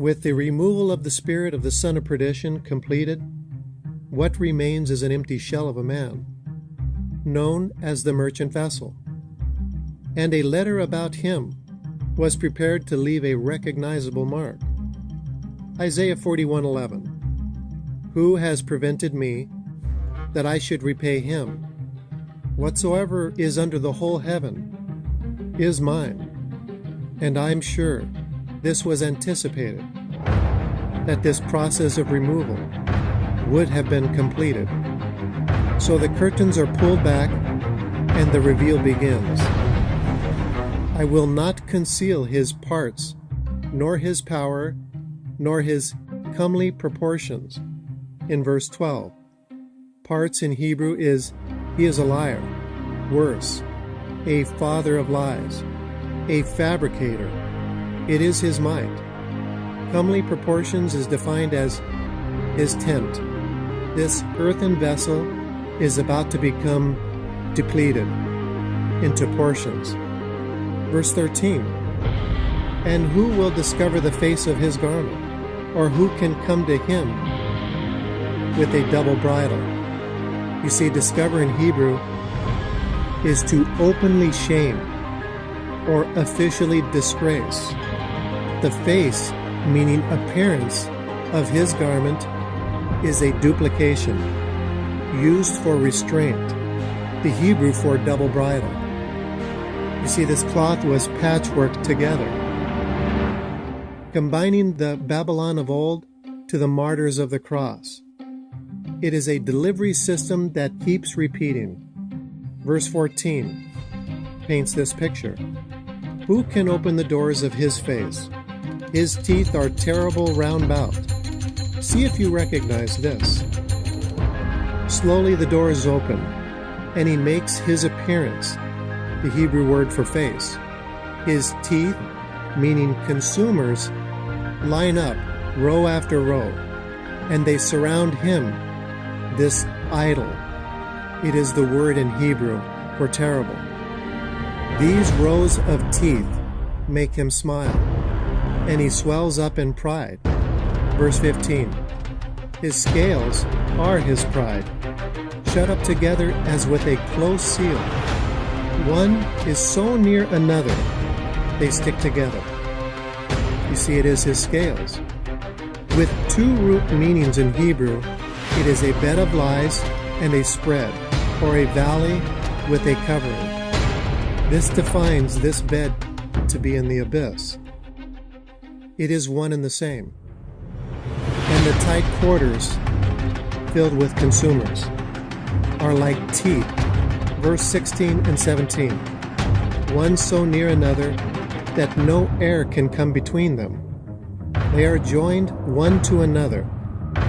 With the removal of the spirit of the son of perdition completed, what remains is an empty shell of a man, known as the merchant vessel. And a letter about him was prepared to leave a recognizable mark. Isaiah 41:11. Who has prevented me, that I should repay him? Whatsoever is under the whole heaven is mine. And I'm sure this was anticipated, that this process of removal would have been completed. So the curtains are pulled back and the reveal begins. I will not conceal his parts, nor his power, nor his comely proportions. In verse 12, parts in Hebrew is, he is a liar, worse, a father of lies, a fabricator. It is his might. Comely proportions is defined as his tent. This earthen vessel is about to become depleted into portions. Verse 13, and who will discover the face of his garment? Or who can come to him with a double bridle? You see, discover in Hebrew is to openly shame or officially disgrace. The face, meaning appearance, of his garment is a duplication, used for restraint, the Hebrew for double bridle. You see, this cloth was patchworked together, combining the Babylon of old to the martyrs of the cross. It is a delivery system that keeps repeating. Verse 14 paints this picture. Who can open the doors of his face? His teeth are terrible round about. See if you recognize this. Slowly the door is open, and he makes his appearance, the Hebrew word for face. His teeth, meaning consumers, line up row after row, and they surround him, this idol. It is the word in Hebrew for terrible. These rows of teeth make him smile, and he swells up in pride. Verse 15, his scales are his pride, shut up together as with a close seal. One is so near another, they stick together. You see, it is his scales. With two root meanings in Hebrew, it is a bed of lies and a spread, or a valley with a covering. This defines this bed to be in the abyss. It is one and the same. And the tight quarters, filled with consumers, are like teeth. Verse 16 and 17. One so near another that no air can come between them. They are joined one to another.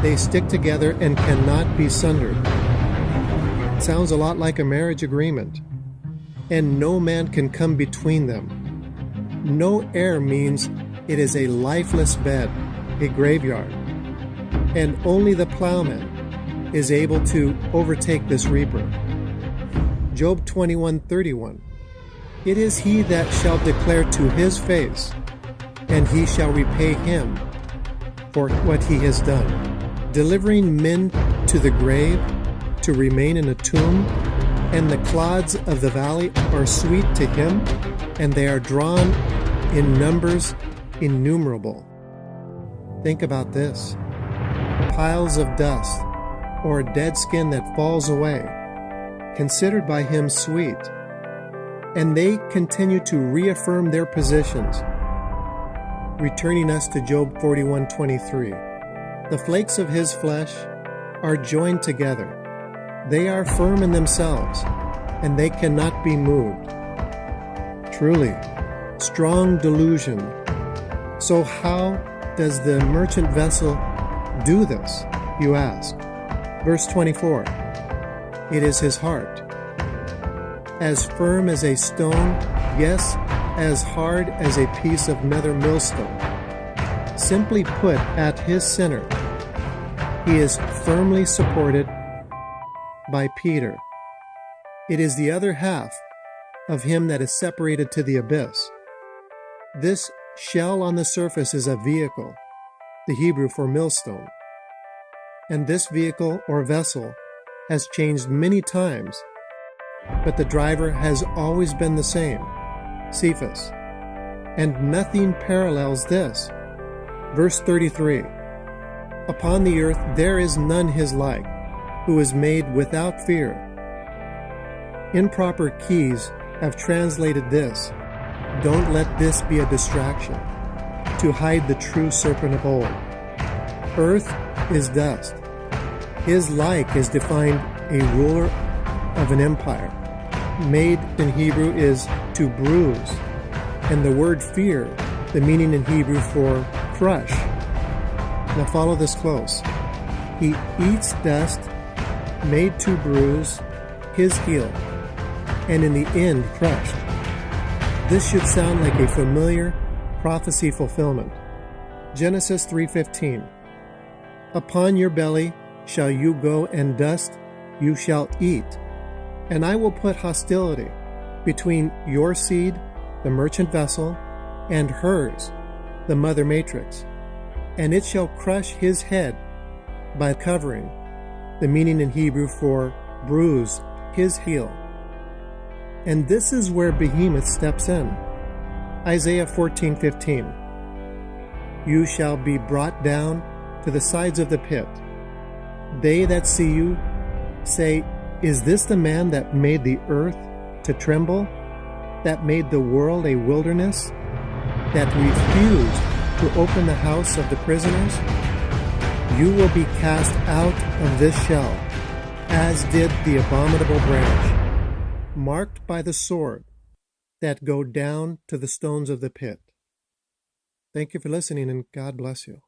They stick together and cannot be sundered. Sounds a lot like a marriage agreement. And no man can come between them. No air means it is a lifeless bed, a graveyard. And only the plowman is able to overtake this reaper. Job 21:31. It is he that shall declare to his face, and he shall repay him for what he has done. Delivering men to the grave, to remain in a tomb, and the clods of the valley are sweet to him, and they are drawn in numbers innumerable. Think about this. Piles of dust, or dead skin that falls away, considered by him sweet, and they continue to reaffirm their positions, returning us to Job 41:23. The flakes of his flesh are joined together. They are firm in themselves, and they cannot be moved. Truly, strong delusion. So how does the merchant vessel do this, you ask? Verse 24. It is his heart. As firm as a stone, yes, as hard as a piece of nether millstone. Simply put, at his center, he is firmly supported by Peter. It is the other half of him that is separated to the abyss. This shell on the surface is a vehicle, the Hebrew for millstone. And this vehicle or vessel has changed many times, but the driver has always been the same, Cephas. And nothing parallels this. Verse 33, upon the earth there is none his like, who is made without fear. Improper keys have translated this, don't let this be a distraction, to hide the true serpent of old. Earth is dust. His like is defined a ruler of an empire. Made in Hebrew is to bruise, and the word fear, the meaning in Hebrew for crush. Now follow this close. He eats dust, made to bruise his heel, and in the end crushed. This should sound like a familiar prophecy fulfillment. Genesis 3:15. Upon your belly shall you go, and dust you shall eat. And I will put hostility between your seed, the merchant vessel, and hers, the mother matrix. And it shall crush his head by covering, the meaning in Hebrew for bruise, his heel. And this is where Behemoth steps in. Isaiah 14:15. You shall be brought down to the sides of the pit. They that see you say, is this the man that made the earth to tremble, that made the world a wilderness, that refused to open the house of the prisoners? You will be cast out of this shell, as did the abominable branch, marked by the sword, that go down to the stones of the pit. Thank you for listening, and God bless you.